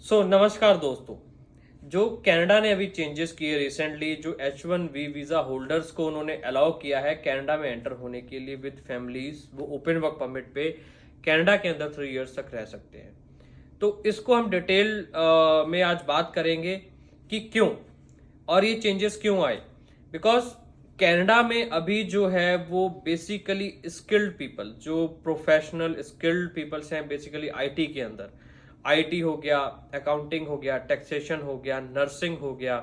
नमस्कार दोस्तों। जो कनाडा ने अभी चेंजेस किए रिसेंटली, जो H1B वीजा होल्डर्स को उन्होंने अलाउ किया है कनाडा में एंटर होने के लिए विद फैमिलीज, वो ओपन वर्क परमिट पे कनाडा के अंदर 3 इयर्स तक रह सकते हैं। तो इसको हम डिटेल में आज बात करेंगे कि क्यों और ये चेंजेस क्यों आए। बिकॉज कनाडा में अभी जो है वो बेसिकली स्किल्ड पीपल, जो प्रोफेशनल स्किल्ड पीपल्स हैं बेसिकली आईटी के अंदर, आईटी हो गया, अकाउंटिंग हो गया, टैक्सेशन हो गया, नर्सिंग हो गया,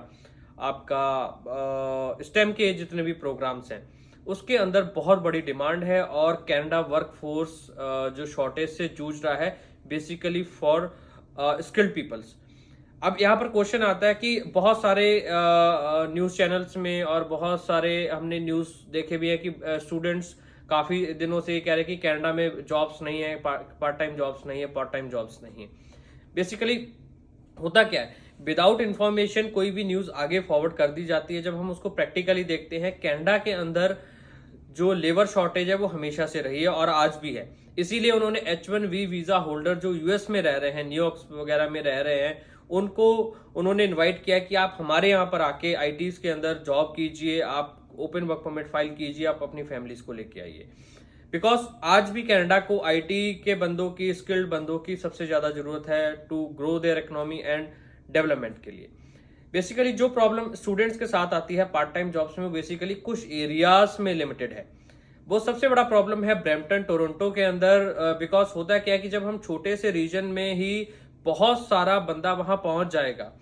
आपका स्टेम के जितने भी प्रोग्राम्स हैं उसके अंदर बहुत बड़ी डिमांड है। और कनाडा वर्क फोर्स जो शॉर्टेज से जूझ रहा है बेसिकली फॉर स्किल्ड पीपल्स। अब यहाँ पर क्वेश्चन आता है कि बहुत सारे न्यूज़ चैनल्स में और बहुत सारे हमने न्यूज़ देखे भी है कि स्टूडेंट्स काफ़ी दिनों से ये कह रहे हैं कि कनाडा में जॉब्स नहीं है, पार्ट टाइम जॉब्स नहीं है, पार्ट टाइम जॉब्स नहीं है। बेसिकली होता क्या है, विदाउट इंफॉर्मेशन कोई भी न्यूज़ आगे फॉरवर्ड कर दी जाती है। जब हम उसको प्रैक्टिकली देखते हैं, कनाडा के अंदर जो लेबर शॉर्टेज है वो हमेशा से रही है और आज भी है। इसीलिए उन्होंने H1B वीजा होल्डर जो यूएस में रह रहे हैं, न्यूयॉर्क वगैरह में रह रहे हैं, उनको उन्होंने इनवाइट किया कि आप हमारे यहाँ पर आके आईटीज के अंदर जॉब कीजिए, आप ओपन वर्क परमिट फाइल कीजिए, आप अपनी फैमिलीज को लेके आइए। बिकॉज आज भी कनाडा को आईटी के बंदों की, स्किल्ड बंदों की सबसे ज्यादा जरूरत है to grow their economy and development के लिए। बेसिकली जो प्रॉब्लम स्टूडेंट्स के साथ आती है पार्ट टाइम जॉब्स में, बेसिकली कुछ एरियाज में लिमिटेड है। वो सबसे बड़ा प्रॉब्लम है ब्रैम्पटन, टोरंटो के अंदर। बिकॉज होता क्या है कि जब हम छोटे से रीजन में ही बहुत सारा बंदा वहां पहुंच जाएगा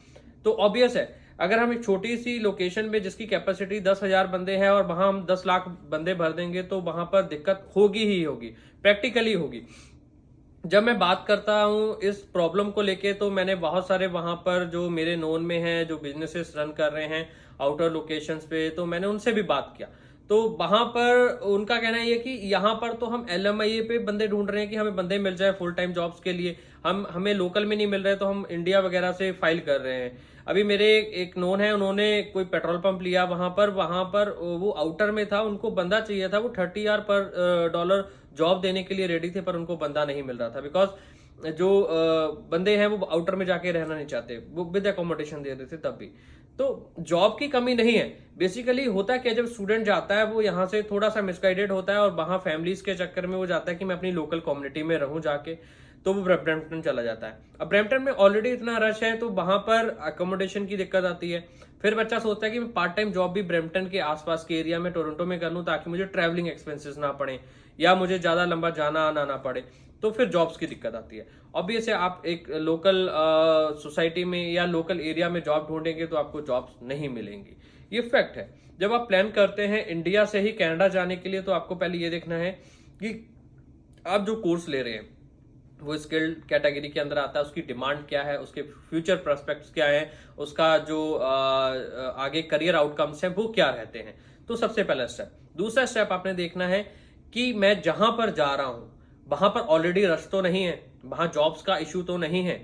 तो ऑब्वियस है, अगर हम एक छोटी सी लोकेशन में जिसकी कैपेसिटी 10,000 बंदे हैं और वहां हम 10 लाख बंदे भर देंगे तो वहां पर दिक्कत होगी ही होगी, प्रैक्टिकली होगी। जब मैं बात करता हूं इस प्रॉब्लम को लेके तो मैंने बहुत सारे वहां पर जो मेरे नोन में हैं, जो बिजनेसेस रन कर रहे हैं आउटर लोकेशंस पे, तो मैंने उनसे भी बात किया। तो वहां पर उनका कहना ये कि यहाँ पर तो हम LMIA पे बंदे ढूंढ रहे हैं कि हमें बंदे मिल जाए फुल टाइम जॉब्स के लिए, हमें लोकल में नहीं मिल रहे तो हम इंडिया वगैरह से फाइल कर रहे हैं। अभी मेरे एक नोन है, उन्होंने कोई पेट्रोल पंप लिया वहां पर वो आउटर में था, उनको बंदा चाहिए था, वो $30,000 पर डॉलर जॉब देने के लिए रेडी थे, पर उनको बंदा नहीं मिल रहा था। बिकॉज जो बंदे हैं वो आउटर में जाके रहना नहीं चाहते, वो विद अकोमोडेशन दे रहे थे तब भी। तो जॉब की कमी नहीं है। बेसिकली होता क्या, जब स्टूडेंट जाता है वो यहाँ से थोड़ा सा मिसगाइडेड होता है और वहां फैमिलीज के चक्कर में वो जाता है कि मैं अपनी लोकल कम्युनिटी में रहूं जाके, तो वो ब्रैम्पटन चला जाता है। अब ब्रैम्पटन में ऑलरेडी इतना रश है तो वहां पर अकोमोडेशन की दिक्कत आती है। फिर बच्चा सोचता है कि मैं पार्ट टाइम जॉब भी ब्रैम्पटन के आसपास के एरिया में, टोरंटो में कर लूं ताकि मुझे ट्रैवलिंग एक्सपेंसेस ना पड़े या मुझे ज्यादा लंबा जाना आना ना पड़े। तो फिर जॉब्स की दिक्कत आती है। ऑब्वियस है, आप एक लोकल सोसाइटी में या लोकल एरिया में जॉब ढूंढेंगे तो आपको जॉब्स नहीं मिलेंगी, ये फैक्ट है। जब आप प्लान करते हैं इंडिया से ही कनाडा जाने के लिए तो आपको पहले ये देखना है कि आप जो कोर्स ले रहे हैं वो स्किल्ड कैटेगरी के अंदर आता है, उसकी डिमांड क्या है, उसके फ्यूचर प्रोस्पेक्ट्स क्या है, उसका जो आगे करियर आउटकम्स हैं वो क्या रहते हैं। तो सबसे पहला स्टेप। दूसरा स्टेप आपने देखना है कि मैं जहां पर जा रहा हूं वहां पर ऑलरेडी रश तो नहीं है, वहां जॉब्स का इशू तो नहीं है।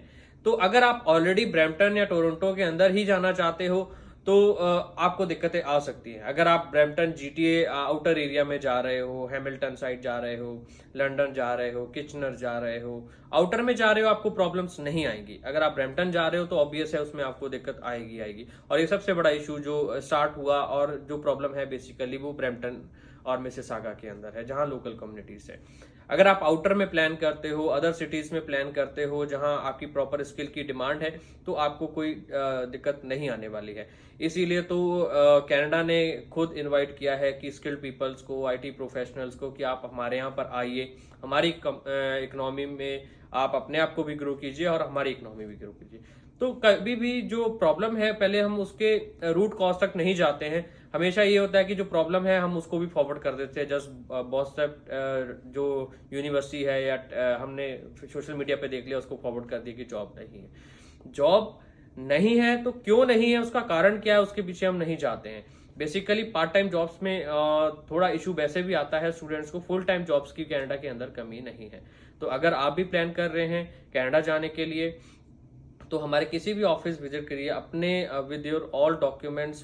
तो अगर आप ऑलरेडी ब्रैम्पटन या टोरंटो के अंदर ही जाना चाहते हो तो आपको दिक्कतें आ सकती हैं। अगर आप ब्रैम्पटन GTA आउटर एरिया में जा रहे हो, हैमिल्टन साइड जा रहे हो, लंदन जा रहे हो, किचनर जा रहे हो, आउटर में जा रहे हो, आपको प्रॉब्लम्स नहीं आएंगी। अगर आप ब्रैम्पटन जा रहे हो तो ऑब्वियस है उसमें आपको दिक्कत आएगी। और ये सबसे बड़ा इशू जो स्टार्ट हुआ और जो प्रॉब्लम है बेसिकली वो ब्रैम्पटन और मिसिसागा के अंदर है, जहां लोकल कम्युनिटीज है। अगर आप आउटर में प्लान करते हो, अदर सिटीज में प्लान करते हो जहां आपकी प्रॉपर स्किल की डिमांड है, तो आपको कोई दिक्कत नहीं आने वाली है। इसीलिए तो कनाडा ने खुद इनवाइट किया है कि स्किल्ड पीपल्स को, आईटी प्रोफेशनल्स को, कि आप हमारे यहाँ पर आइए, हमारी इकोनॉमी में आप अपने आप को भी ग्रो कीजिए और हमारी इकोनॉमी भी ग्रो कीजिए। तो कभी भी जो प्रॉब्लम है पहले हम उसके रूट कॉज तक नहीं जाते हैं। हमेशा ये होता है कि जो प्रॉब्लम है हम उसको भी फॉरवर्ड कर देते हैं। जस्ट बहुत सा जो यूनिवर्सिटी है या हमने सोशल मीडिया पे देख लिया, उसको फॉरवर्ड कर दिया कि जॉब नहीं है। जॉब नहीं है तो क्यों नहीं है, उसका कारण क्या है, उसके पीछे हम नहीं जाते हैं। बेसिकली पार्ट टाइम जॉब्स में थोड़ा इशू वैसे भी आता है स्टूडेंट्स को, फुल टाइम जॉब्स की कनाडा के अंदर कमी नहीं है। तो अगर आप भी प्लान कर रहे हैं कनाडा जाने के लिए तो हमारे किसी भी ऑफिस विजिट करिए अपने with your all documents,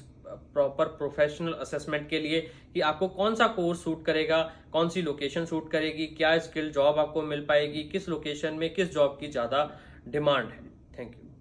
proper professional assessment के लिए कि आपको कौन सा कोर्स सूट करेगा, कौन सी लोकेशन सूट करेगी, क्या स्किल जॉब आपको मिल पाएगी, किस लोकेशन में किस जॉब की ज्यादा डिमांड है। Thank you.